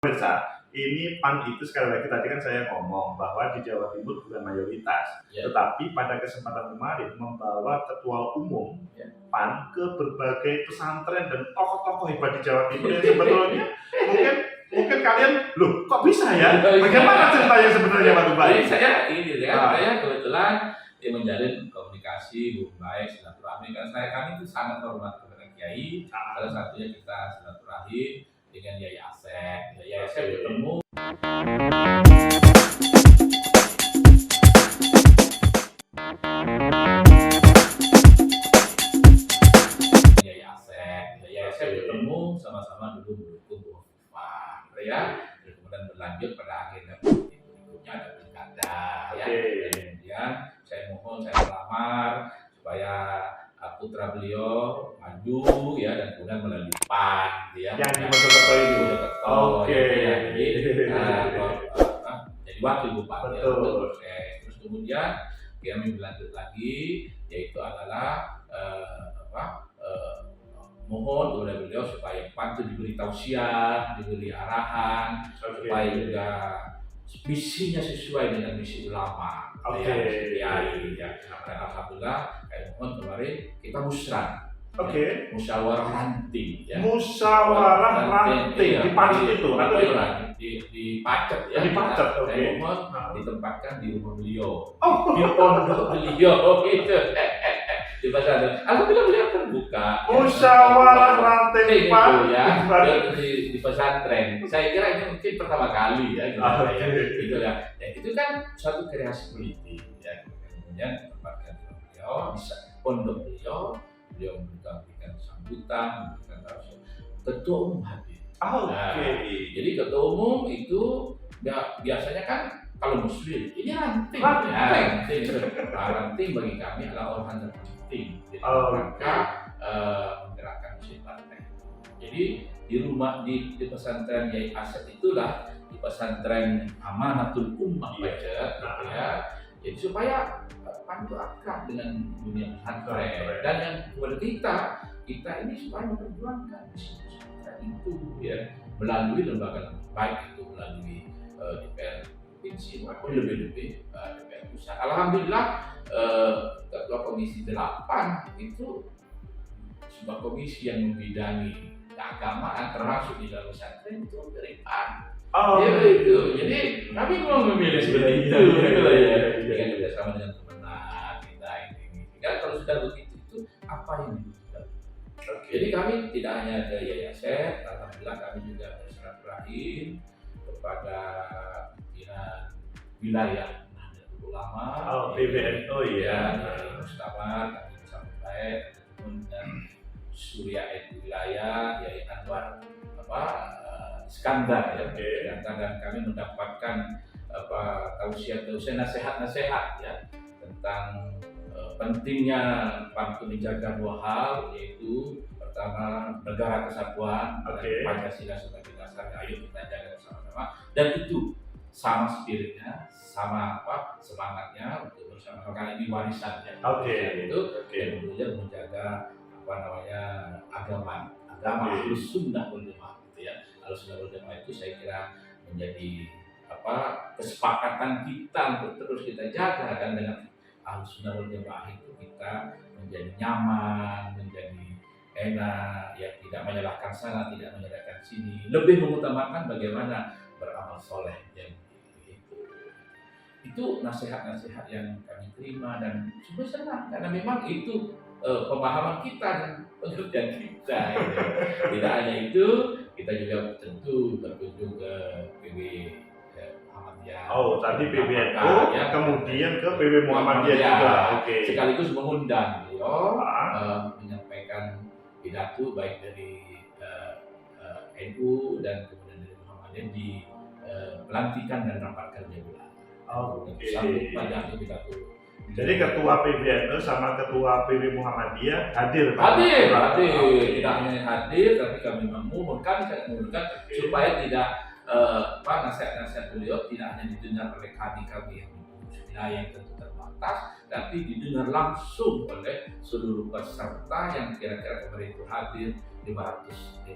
Pemirsa, ini PAN itu sekali lagi tadi kan saya ngomong bahwa di Jawa Timur bukan mayoritas, tetapi pada kesempatan kemarin membawa ketua umum PAN ke berbagai pesantren dan tokoh-tokoh hebat di Jawa Timur yang sebetulnya mungkin kalian loh kok bisa ya? Bagaimana ceritanya sebenarnya Pak Tubai? Saya kebetulan menjalin komunikasi baik silaturahmi karena kami itu sangat hormat kepada Kiai. Salah satunya kita silaturahmi dengan Yai Asep. Yai Asep ketemu Yai Asep ketemu sama-sama dulu mendukung Pak ya. Kemudian berlanjut pada akhirnya berikutnya ada pilkada ya. Kemudian saya mohon saya melamar supaya putra beliau maju ya dan kemudian melalui PAN ya. Yang di Mojokerto itu. Oke. Jadi wakil bupati. Terus kemudian kami berlanjut lagi yaitu adalah mohon kepada beliau supaya PAN itu diberi tausiah, diberi arahan, supaya juga misinya sesuai dengan misi ulama. Ya. Dan alhamdulillah mohon kemarin kita musrah. Musyawarah ranting ya. Musyawarah ranting di PAN itu atau di Pacet ya. Di Pacet. Saya mohon ditempatkan di rumah beliau. Di pondok beliau gitu. Di pesantren. Alhamdulillah beliau terbuka. Musyawarah ranting PAN ya. Di pesantren. Saya kira ini mungkin pertama kali ya. Gitu ya. Itu kan suatu kreasi politik ya. Kemudian tempatkan beliau bisa pondok beliau memberikan sambutan, memberikan tausiah. Ketua umum hadir. Jadi ketua umum itu ya, biasanya kan kalau muslim ini ranting bagi kami adalah orang terpenting di rangka menggerakkan mesin partai. Jadi di rumah di pesantren Yai Asep itulah di pesantren Amanatul Ummah Pacet ya. Jadi supaya PAN itu akrab dengan dunia pesantren dan yang kepada kita ini supaya memperjuangkan pesantren itu ya melalui lembaga baik itu melalui DPR provinsi maupun lebih-lebih DPR pusat. Alhamdulillah ketua komisi 8 itu sebuah komisi yang membidangi keagamaan termasuk di dalam pesantren itu dari PAN. Itu. Jadi kami mau memilih seperti itu gitu ya. Dengan kerjasama dengan kemenang kita ini. Kalau sudah begitu itu apa yang dibutuhkan? Jadi kami tidak hanya ke Yai Asep, alhamdulillah kami juga bersilaturahim kepada pimpinan wilayah Nahdlatul Ulama, PBNU ya. Mustafa kami bersama baik dengan Surya wilayah Yai Anwar Iskandar ya. Dan kami mendapatkan tausiah nasihat ya tentang pentingnya PAN menjaga dua hal, yaitu pertama negara kesatuan, Pancasila sebagai dasar, ayo kita jaga bersama-sama, dan itu sama spiritnya, sama semangatnya untuk bersama-sama karena ini warisannya. Itu dan kemudian menjaga agama Ahlus Sunnah wal Jamaah gitu ya. Ahlus Sunnah wal Jamaah itu saya kira menjadi kesepakatan kita untuk terus kita jaga, dan dengan Ahlus Sunnah wal Jamaah itu kita menjadi nyaman, menjadi enak, ya tidak menyalahkan sana, tidak menyalahkan sini, lebih mengutamakan bagaimana beramal soleh yang itu nasihat-nasihat yang kami terima dan sungguh senang karena memang itu pemahaman kita dan pengertian kita. Tidak hanya itu, kita juga tentu berkunjung ke PB Muhammadiyah. Tadi PBNU, ya, kemudian ke PB Muhammadiyah juga. Sekaligus mengundang beliau menyampaikan pidato baik dari NU dan kemudian dari Muhammadiyah di pelantikan dan rapat kerja bulan. Sampai pada pidato. Jadi ketua PBNU sama ketua PB Muhammadiyah hadir. Tidak hanya hadir, tapi kami memohonkan supaya tidak nasihat-nasihat beliau tidak hanya didengar oleh kami yang di wilayah yang tentu terbatas, tapi didengar langsung oleh seluruh peserta yang kira-kira kemarin itu hadir 500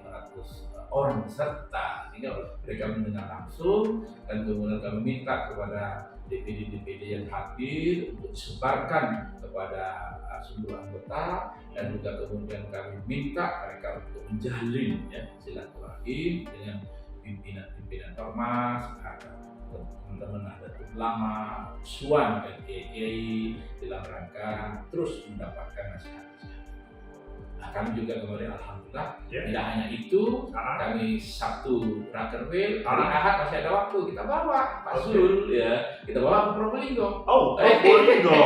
orang peserta, sehingga mereka mendengar langsung, dan kemudian kami minta kepada DPD yang hadir untuk disebarkan kepada seluruh anggota, dan juga kemudian kami minta mereka untuk menjalin silaturahim dengan pimpinan ormas, teman-teman Nahdlatul Ulama, Suan dan kiai dalam rangka terus mendapatkan nasihat. Nah, kami juga kemarin alhamdulillah tidak hanya itu, kami Sabtu Rakerwil, hari Ahad masih ada waktu, kita bawa Pak Zul kita bawa ke Probolinggo. Probolinggo.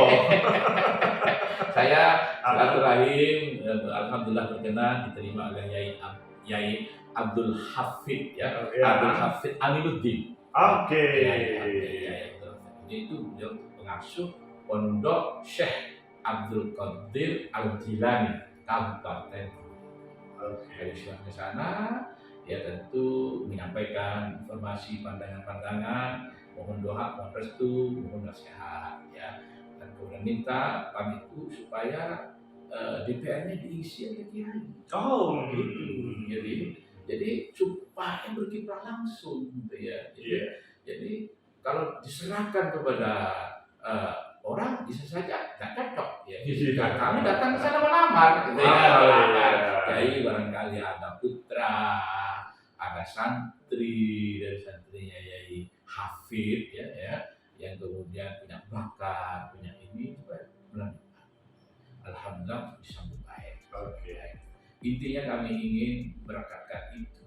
Saya silaturahim, alhamdulillah berkenan diterima oleh Yai Abdul Hafid Abdul Hafid Aminuddin. Itu beliau pengasuh Pondok Syekh Abdul Qadir Al-Jilani Kabupaten. Dari ke sana, dia tentu menyampaikan informasi, pandangan-pandangan, mohon doa, mohon restu, mohon nasihat, dan kemudian minta PAN itu supaya DPR-nya diisi oleh kiai. Jadi supaya berkiprah langsung, Jadi kalau diserahkan kepada orang bisa saja tidak cocok, kami datang ke sana melamar, Kiai barangkali ada putra, ada santri dari santrinya Yai Hafid, yang kemudian punya bakat, punya ini, alhamdulillah disambut baik. Intinya kami ingin merekatkan itu,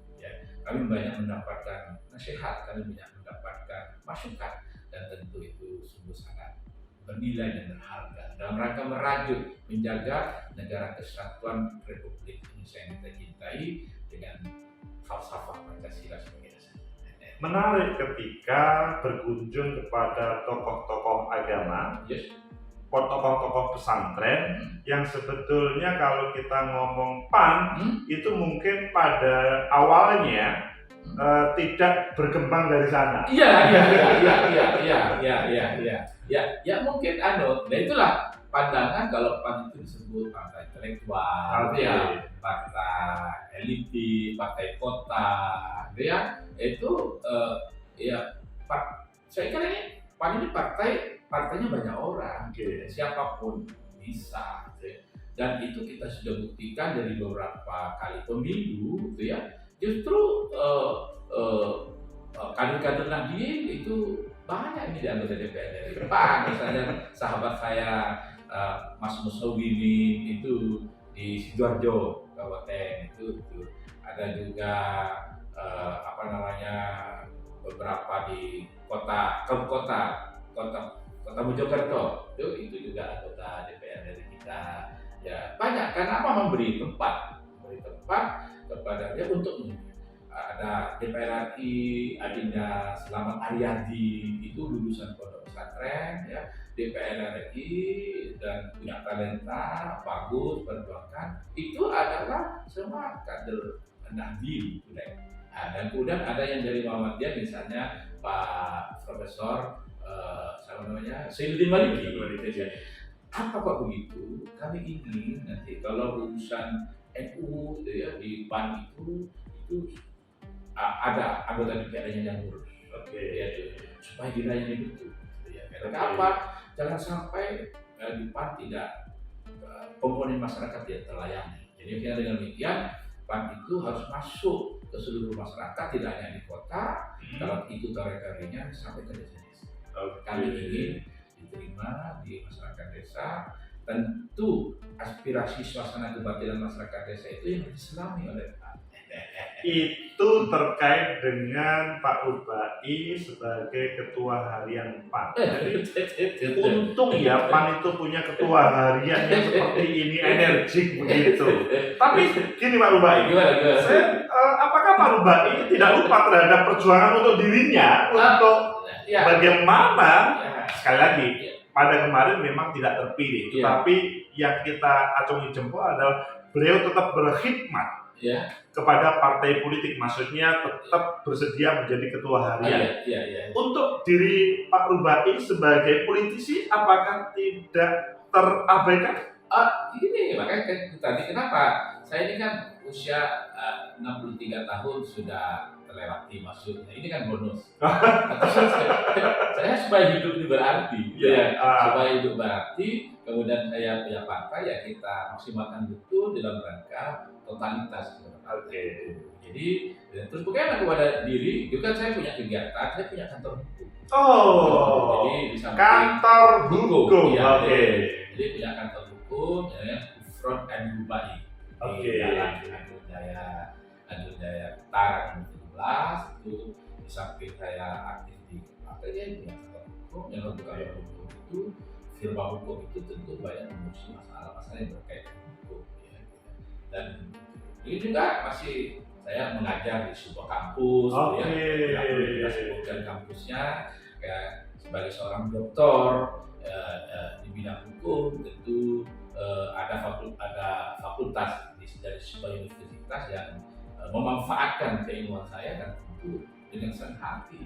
Kami banyak mendapatkan nasihat, kami banyak mendapatkan masukan, dan tentu itu sungguh sangat bernilai dan berharga dalam rangka merajut menjaga negara kesatuan Republik Indonesia yang kita cintai dengan falsafah Pancasila sebagai dasar. Menarik ketika berkunjung kepada tokoh-tokoh agama, tokoh-tokoh pesantren yang sebetulnya kalau kita ngomong PAN itu mungkin pada awalnya tidak berkembang dari sana. Ya mungkin nah itulah pandangan kalau PAN itu disebut partai intelektual, partai elitis, partai kota, itu saya kira ini PAN ini partainya banyak orang, siapapun bisa, dan itu kita sudah buktikan dari beberapa kali pemilu, justru kader-kader Nahdien itu banyak di anggota DPR dari PAN, misalnya sahabat saya Mas Musawini itu di Sidoarjo Kabupaten itu ada juga beberapa di kota Mojokerto itu juga anggota DPR dari kita, banyak karena memberi tempat kepada dia untuk ada DPR RI, Adinda Selamat Aryadi itu lulusan pondok pesantren, DPR RI dan punya talenta bagus, perjuangkan itu adalah semua kader Nahdien. Dan kemudian ada yang dari Muhammadiyah, misalnya Pak Profesor Sayyidudin Maliki. Apa kok begitu? Kami ingin nanti kalau urusan NU di PAN itu ada anggota DPR-nya yang ngurus, supaya dilayani betul. Kenapa? Jangan sampai di PAN tidak komponen masyarakat tidak terlayani. Jadi dengan demikian PAN itu harus masuk ke seluruh masyarakat, tidak hanya di kota, kalau itu teritorinya sampai ke desa-desa. Kami ingin diterima di masyarakat desa. Tentu aspirasi suasana kebatinan masyarakat desa itu yang diselami oleh PAN. Itu terkait dengan Pak Rubai sebagai ketua harian PAN. Jadi untung PAN itu punya ketua harian yang seperti ini, energik begitu. Tapi gini Pak Rubai, apakah Pak Rubai tidak lupa terhadap perjuangan untuk dirinya, untuk bagaimana sekali lagi pada kemarin memang tidak terpilih, tapi yang kita acungi jempol adalah beliau tetap berkhidmat kepada partai politik, maksudnya tetap bersedia menjadi ketua harian. Untuk diri Pak Rubai sebagai politisi, apakah tidak terabaikan? Ini makanya tadi kenapa saya ini kan usia 63 tahun sudah terlewati maksudnya. Ini kan bonus. Saya supaya hidup ini berarti, supaya hidup berarti. Kemudian saya punya partai, ya kita maksimalkan betul dalam rangka totalitas. Jadi terus bagaimana kepada diri, juga saya punya kegiatan, saya punya kantor hukum. Jadi di samping kantor hukum. Jadi punya kantor hukum, Front and Dubai. Jalan Lanjut Jaya Tarang 17 itu. Di samping saya aktif di partai, dia punya kantor hukum. Yang untuk kantor hukum itu, firma hukum itu tentu banyak mengurusi masalah-masalah yang berkaitan hukum. Dan ini juga masih saya mengajar di sebuah kampus, tidak perlu kita sebutkan kampusnya. Sebagai seorang doktor di bidang hukum, tentu ada fakultas dari sebuah universitas yang memanfaatkan keilmuan saya, dan tentu dengan senang hati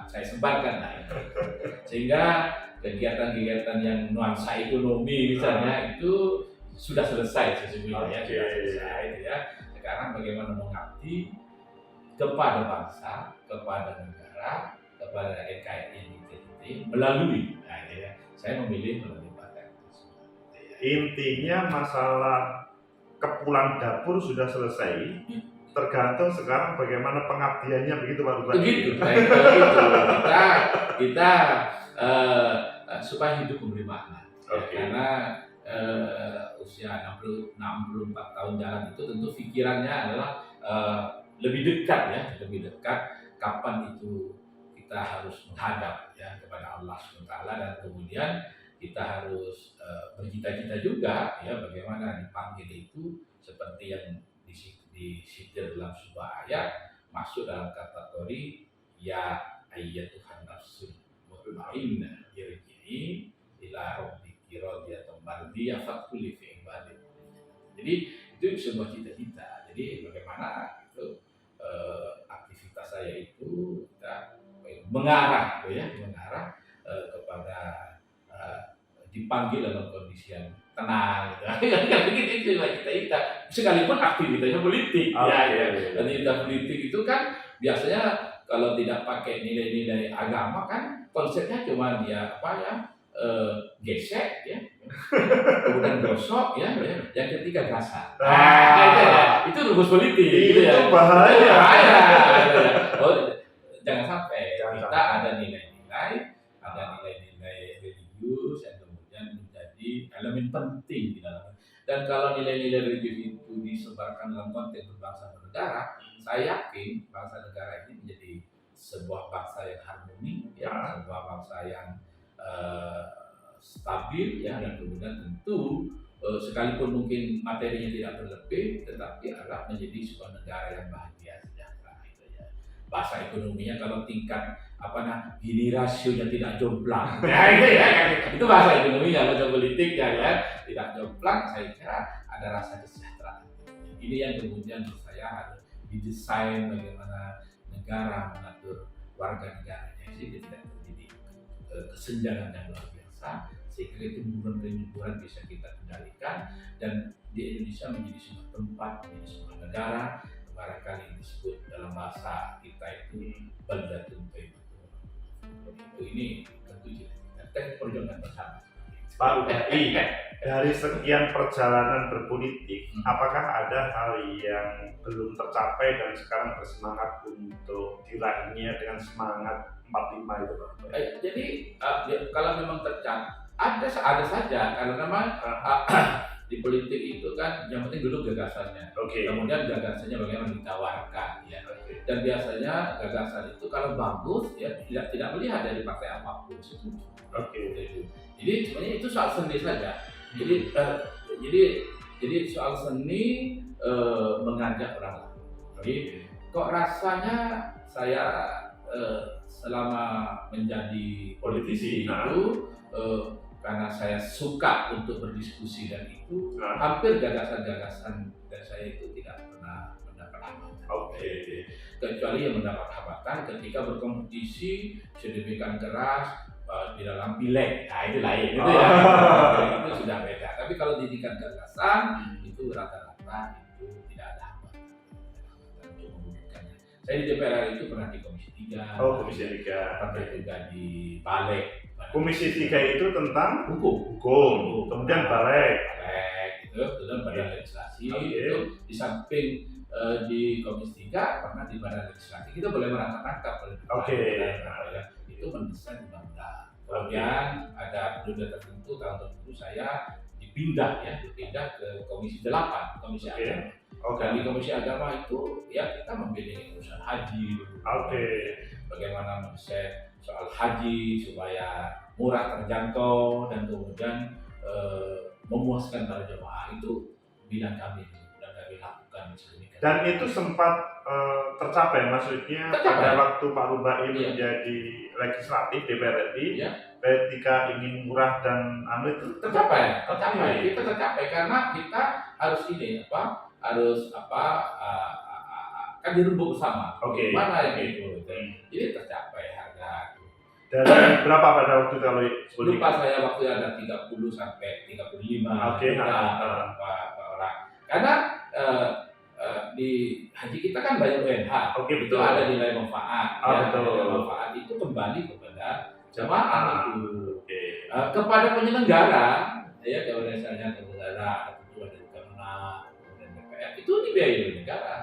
saya sebarkan sehingga kegiatan-kegiatan yang nuansa ekonomi misalnya itu sudah selesai sesungguhnya. Sudah selesai ya. Sekarang bagaimana mengabdi kepada bangsa, kepada negara, kepada NKRI melalui saya memilih melalui partai tersebut. Intinya masalah kepulan dapur sudah selesai. Tergantung sekarang bagaimana pengabdiannya, begitu Pak Bupati. Begitu. Kita supaya hidup memberi makna. Karena usia 64 tahun jalan itu tentu pikirannya adalah lebih dekat kapan itu kita harus menghadap kepada Allah SWT, dan kemudian kita harus bercita-cita juga bagaimana dipanggil itu seperti yang disitir dalam sebuah ayat, masuk dalam kategori ya ayyatuhan nafsul mutmainnah irji'i ila rabbiki radiyatan mardiyah fadkhuli fi ibadi. Jadi itu sebuah cita-cita. Jadi bagaimana itu aktivitas saya itu kita mengarah kepada dipanggil dalam kondisi yang tenang gitu. Kita sekalipun aktivitasnya politik aktivitas politik itu kan biasanya kalau tidak pakai nilai-nilai agama kan konsepnya cuma gesek kemudian gosok yang ketiga gasah. Itu rumus politik itu bahaya. Jangan sampai kita ada nilai-nilai religius yang kemudian menjadi elemen penting di dalam. Dan kalau nilai-nilai religius itu disebarkan dalam konteks berbangsa bernegara, saya yakin bangsa negara ini menjadi sebuah bangsa yang harmoni, sebuah bangsa yang stabil, dan kemudian tentu sekalipun mungkin materinya tidak berlebih, tetapi akan menjadi sebuah negara yang bahagia sejahtera. Bahasa ekonominya kalau tingkat Gini rasionya tidak jomplang. Itu bahasa ekonominya, bahasa politiknya tidak jomplang. Saya kira ada rasa kesejahteraan. Ini yang kemudian menurut saya harus didesain bagaimana negara mengatur warga negaranya sehingga tidak terjadi kesenjangan yang luar biasa, sehingga kemuduran bisa kita kendalikan, dan di Indonesia menjadi sebuah tempat, menjadi sebuah negara barangkali disebut dalam bahasa kita itu baldatun thayyibah. Ini tentu kita perjuangan bersama. Pak Bupati, dari sekian perjalanan berpolitik, apakah ada hal yang belum tercapai dan sekarang bersemangat untuk diraihnya dengan semangat 45 itu Pak Bupati? Jadi kalau memang tercapai ada saja, karena memang di politik itu kan yang penting dulu gagasannya, kemudian gagasannya bagaimana ditawarkan dan biasanya gagasan itu kalau bagus tidak melihat dari partai apapun setuju. Jadi sebenarnya itu soal seni saja. Jadi soal seni mengajak orang lain. Jadi kok rasanya saya selama menjadi politisi itu karena saya suka untuk berdiskusi dan itu hampir gagasan-gagasan dari saya itu tidak pernah mendapat hambatan. Kecuali yang mendapat hambatan ketika berkompetisi sedemikian keras di dalam pileg, itu lain itu itu sudah beda. Tapi kalau didikan gagasan batasan itu rata-rata itu tidak ada hambatan untuk mewujudkannya. Saya di DPR itu pernah di Komisi 3. Oh, Komisi 3. Pernah juga di Balik. Komisi 3 itu tentang hukum. Kemudian Balik itu Badan Legislasi. Oke. Itu di samping di Komisi 3 pernah di Badan Legislasi. Kita boleh merangkap-rangkap. Oke. Itu mendesain undang-undang. Kemudian ada periode tertentu tahun tertentu saya dipindah ke Komisi 8, Komisi Agama. Dan di Komisi Agama itu ya kita membimbing urusan haji. Bagaimana mendesain soal haji supaya murah terjangkau dan kemudian memuaskan para jemaah, itu bidang kami dan kami lakukan sedemikian. Dan itu sempat tercapai, maksudnya pada waktu Pak Rubai menjadi legislatif DPR RI, ketika ingin murah dan aman itu tercapai. Kita tercapai karena kita harus kan dirembuk bersama. Mana yang itu? Jadi tercapai harga. Dari berapa pada waktu kalau lupa saya waktu ada 30 sampai 35 orang. Karena di haji kita kan bayar UNH. Itu ada nilai manfaat. Nilai manfaat itu kembali kepada jamaah itu. Kepada penyelenggara, kalau misalnya penyelenggara itu ada Kemenang, kemudian DPR, itu dibiayai oleh negara.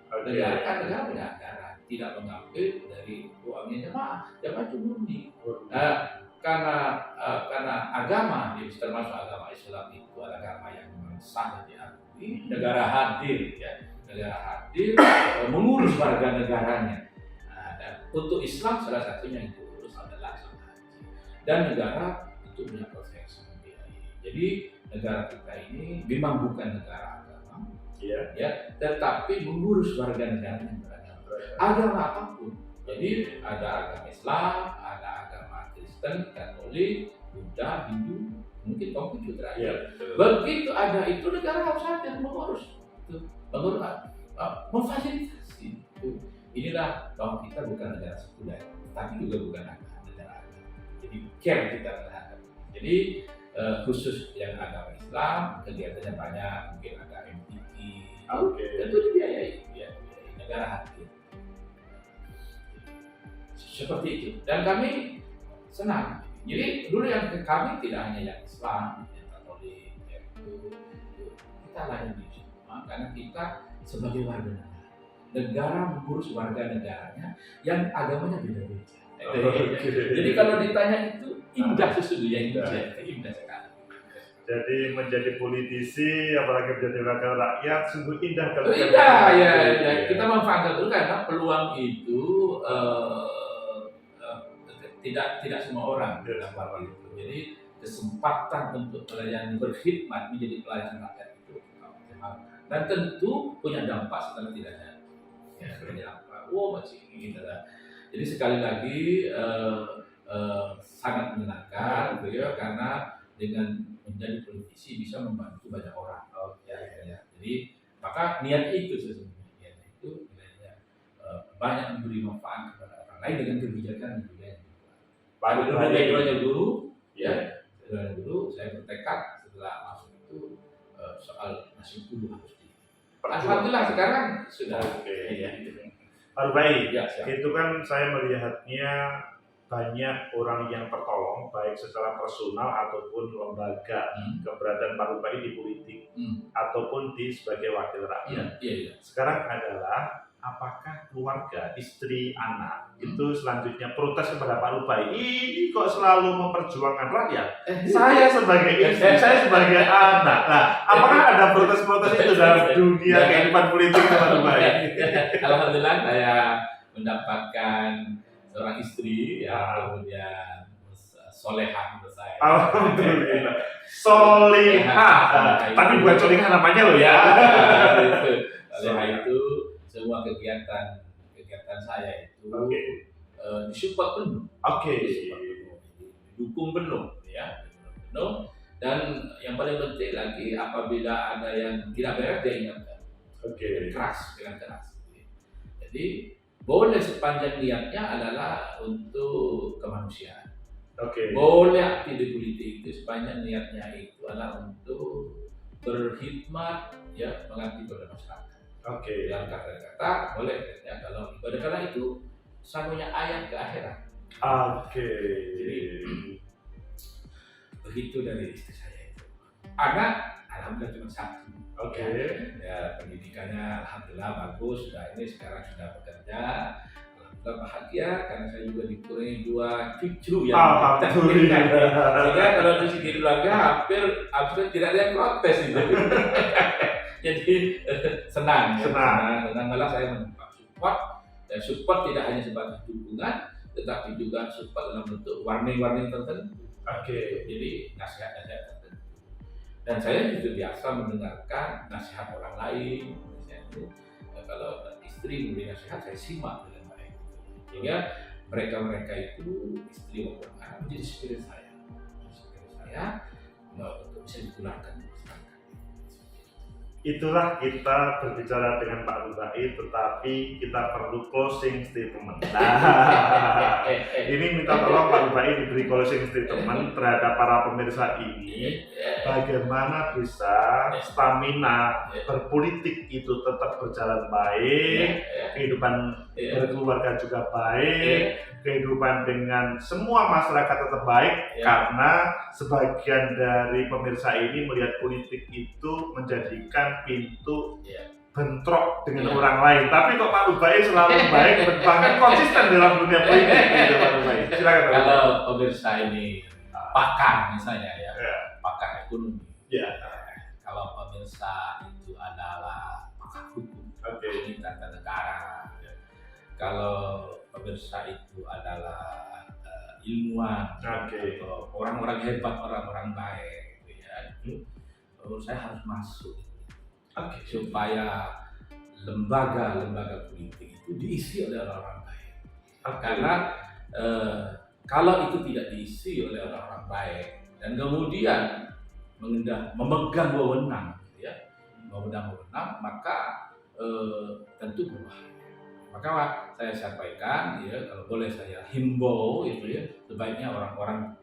Negara punya anggaran, tidak mengambil dari uangnya jamaah itu murni. Karena agama, termasuk agama Islam itu adalah agama yang sangat diakui, negara hadir mengurus warga negaranya. Dan untuk Islam salah satunya itu urus adalah haji. Dan negara itu punya proteksi membiayai. Jadi negara kita ini memang bukan negara agama, tetapi mengurus warga negaranya agama apapun. Jadi ada agama Islam, ada agama Kristen, Katolik, Buddha, Hindu, mungkin Konghucu terakhir. Begitu ada itu negara harus hadir mengurus, memfasilitasi. Inilah bahwa kita bukan negara sekuler, tapi juga bukan negara agama. Jadi care kita terhadap. Jadi khusus yang agama Islam kegiatannya banyak, mungkin ada MTQ, tentu dibiayai negara hadir. Seperti itu. Dan kami senang. Jadi dulu yang kami tidak hanya yang Islam, yang Katolik, kita layani semua karena kita sebagai warga negara mengurus warga negaranya yang agamanya beda-beda. Jadi kalau ditanya itu indah sesungguhnya, indah sekali. Jadi menjadi politisi, apalagi menjadi wakil rakyat, sungguh indah kalau kita memanfaatkan dulu karena peluang itu tidak semua orang dapat itu. Jadi kesempatan untuk melayani, berkhidmat menjadi pelayan rakyat itu dan tentu punya dampak setelah tidak ada. Masih gitu lah. Jadi sekali lagi sangat menyenangkan, karena dengan menjadi politisi bisa membantu banyak orang. Jadi maka niat itu sesungguhnya, itu banyak memberi manfaat kepada orang lain dengan kebijakan juga. Pada dulu, saya bertekad setelah masuk itu soal nasib guru harus di. Alhamdulillah sekarang sudah. Pak Rubai, itu kan saya melihatnya banyak orang yang tertolong, baik secara personal ataupun lembaga keberadaan Pak Rubai di politik, ataupun di sebagai wakil rakyat. Sekarang adalah apakah keluarga, istri, anak itu selanjutnya protes kepada Pak Rubai, ini kok selalu memperjuangkan rakyat? Saya sebagai istri, saya sebagai anak. Nah, apakah ada protes-protes itu dalam dunia kehidupan politik Pak Rubai? Alhamdulillah saya mendapatkan seorang istri yang kemudian solehah menurut saya. Alhamdulillah. Solehah. Tapi bukan solehah namanya loh ya. Solehah itu semua kegiatan saya itu disupport penuh, didukung penuh, dan yang paling penting lagi apabila ada yang tidak beres dia ingatkan, dengan keras. Jadi boleh sepanjang niatnya adalah untuk kemanusiaan, boleh aktif di politik itu sepanjang niatnya itu adalah untuk berkhidmat, ya mengabdi pada masyarakat. Oke. Dalam kata-kata boleh ya kalau ibadah karena itu sambungnya ayat ke akhirat. Oke. Jadi begitu dari istri saya itu. Anak alhamdulillah cuma satu. Oke. Ya pendidikannya alhamdulillah bagus. Sudah ini sekarang sudah bekerja. Alhamdulillah bahagia karena saya juga dikurniai 2 cucu yang Alhamdulillah. sehingga kalau di segi keluarga hampir tidak ada yang protes itu. Jadi senang. Malah saya mensupport dan support tidak hanya sebagai dukungan, tetapi juga support dalam bentuk warning tertentu. Oke. Jadi nasihat-nasihat tertentu. Dan saya juga biasa mendengarkan nasihat orang lain. Misalnya, kalau istri memberi nasihat, saya simak dengan baik. Sehingga mereka itu istri maupun anak menjadi spirit saya. Untuk bisa digunakan di masyarakat. Itulah kita berbicara dengan Pak Rubai, tetapi kita perlu closing statement. Ini minta tolong Pak Rubai diberi closing statement terhadap para pemirsa ini. Bagaimana bisa stamina berpolitik itu tetap berjalan baik, kehidupan berkeluarga juga baik, kehidupan dengan semua masyarakat tetap baik, karena sebagian dari pemirsa ini melihat politik itu menjadikan pintu bentrok dengan orang lain. Tapi kok Pak Rubai selalu baik, bahkan konsisten dalam dunia politik gitu Pak Rubai. Silakan Pak. Kalau pemirsa ini pakar misalnya pakar ekonomi. Kalau pemirsa itu adalah pakar hukum, ahli tata negara. Kalau pemirsa itu adalah ilmuwan, atau orang-orang hebat, orang-orang baik, menurut saya harus masuk. Supaya lembaga-lembaga politik itu diisi oleh orang-orang baik. Karena kalau itu tidak diisi oleh orang-orang baik dan kemudian memegang wewenang, maka tentu berbahaya. Maka saya sampaikan, kalau boleh saya himbau, sebaiknya orang-orang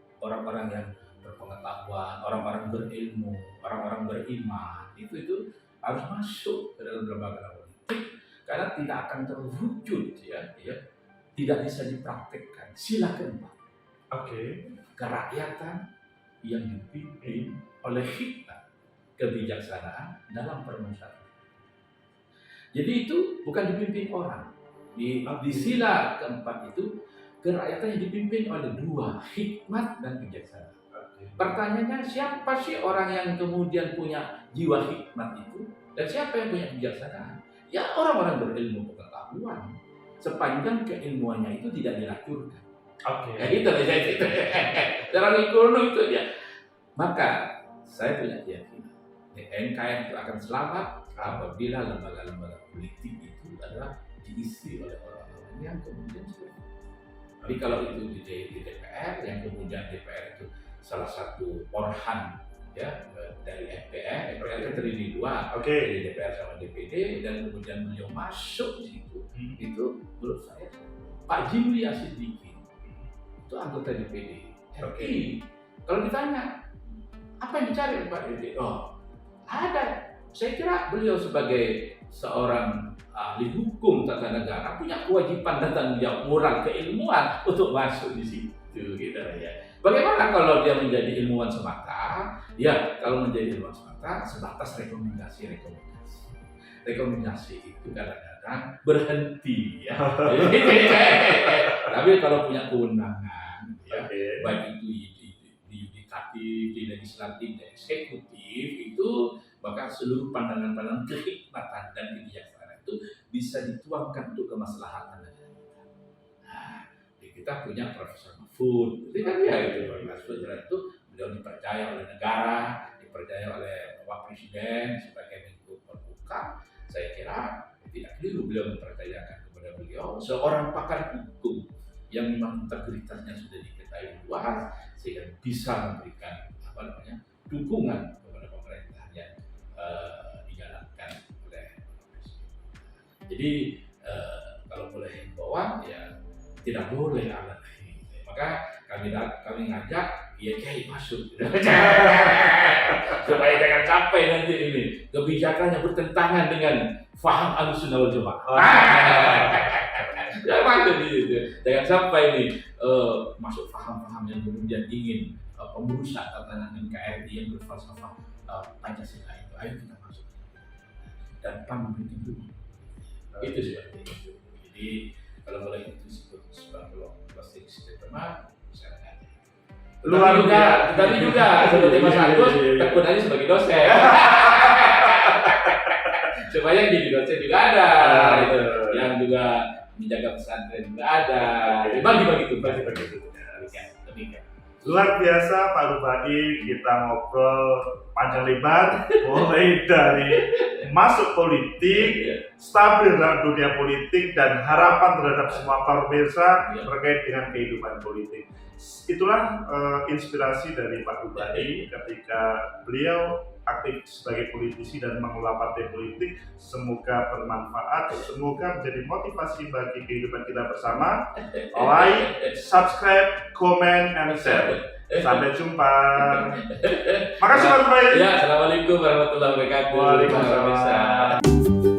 yang berpengetahuan, orang-orang berilmu, orang-orang beriman, itu harus masuk ke dalam lembaga politik karena tidak akan terwujud tidak bisa dipraktekkan sila keempat kerakyatan yang dipimpin oleh hikmat kebijaksanaan dalam permusyawaratan. Jadi itu bukan dipimpin orang di sila keempat itu kerakyatan yang dipimpin oleh 2 hikmat dan kebijaksanaan. Pertanyaannya, siapa sih orang yang kemudian punya jiwa hikmat itu? Dan siapa yang punya kebijaksanaan? Ya orang-orang berilmu pengetahuan. Sepanjang keilmuannya itu tidak diracunkan. Ya gitu. Dalam ekonomi itu dia. Maka saya punya keyakinan NKRI itu akan selamat apabila lembaga-lembaga politik itu adalah diisi oleh orang-orang yang kemudian selamat. Jadi kalau itu di DPR, yang kemudian DPR itu salah satu orhan dari MPR itu terdiri 2, dari DPR sama DPD, dan kemudian beliau masuk di situ. Itu menurut saya Pak Jimli Asidiki itu anggota DPD RI. Kalau ditanya apa yang dicari Pak DPD? Ada. Saya kira beliau sebagai seorang ahli hukum tata negara punya kewajiban dan tanggung jawab moral keilmuan untuk masuk di situ, gitu ya. Bagaimana kalau dia menjadi ilmuwan semata? Ya, kalau menjadi ilmuwan semata sebatas rekomendasi. Rekomendasi itu kadang-kadang berhenti, ya. Tapi kalau punya kewenangan, baik itu di yudikatif, di legislatif, di eksekutif, itu maka seluruh pandangan-pandangan kehikmatan dan kebijaksanaan itu bisa dituangkan untuk kemaslahatan negara. Nah, kita punya Profesor Mahfud, itu kan Mahfud itu beliau dipercaya oleh negara, dipercaya oleh Bapak Presiden sebagai Menko Polhukam. Saya kira tidak keliru beliau mempercayakan kepada beliau seorang pakar hukum yang memang integritasnya sudah diketahui luas sehingga bisa memberikan dukungan kepada pemerintah yang dijalankan oleh Presiden. Jadi kalau boleh himbauan ya tidak boleh alat ini. Maka kami ngajak ya Kiai masuk. Supaya jangan sampai nanti ini kebijakannya bertentangan dengan faham Ahlussunnah wal Jamaah. Jangan sampai ini masuk faham-faham yang kemudian ingin pemburusan tatanan NKRI yang berfalsafah Pancasila itu. Ayo kita masuk dan PAN memberikan dulu. Itu seperti itu. Jadi kalau mulai itu disebut sebagai closing statement, saya luar biasa. Tadi juga seperti Mas Agus tekun aja sebagai dosen. Supaya yang jadi dosen juga ada, gitu. Yang juga menjaga pesantren juga ada. Bagi-bagi tugas. Demikian. Luar biasa Pak Rubai, kita ngobrol panjang lebar mulai dari masuk politik, stabil dalam dunia politik, dan harapan terhadap semua pemirsa terkait dengan kehidupan politik. Itulah inspirasi dari Pak Rubai ketika beliau aktif sebagai politisi dan mengelola partai politik. Semoga bermanfaat, semoga menjadi motivasi bagi kehidupan kita bersama. Like, subscribe, comment, and share. Sampai jumpa. Makasih Pak Rubai. Ya, assalamualaikum warahmatullahi wabarakatuh. Waalaikumsalam.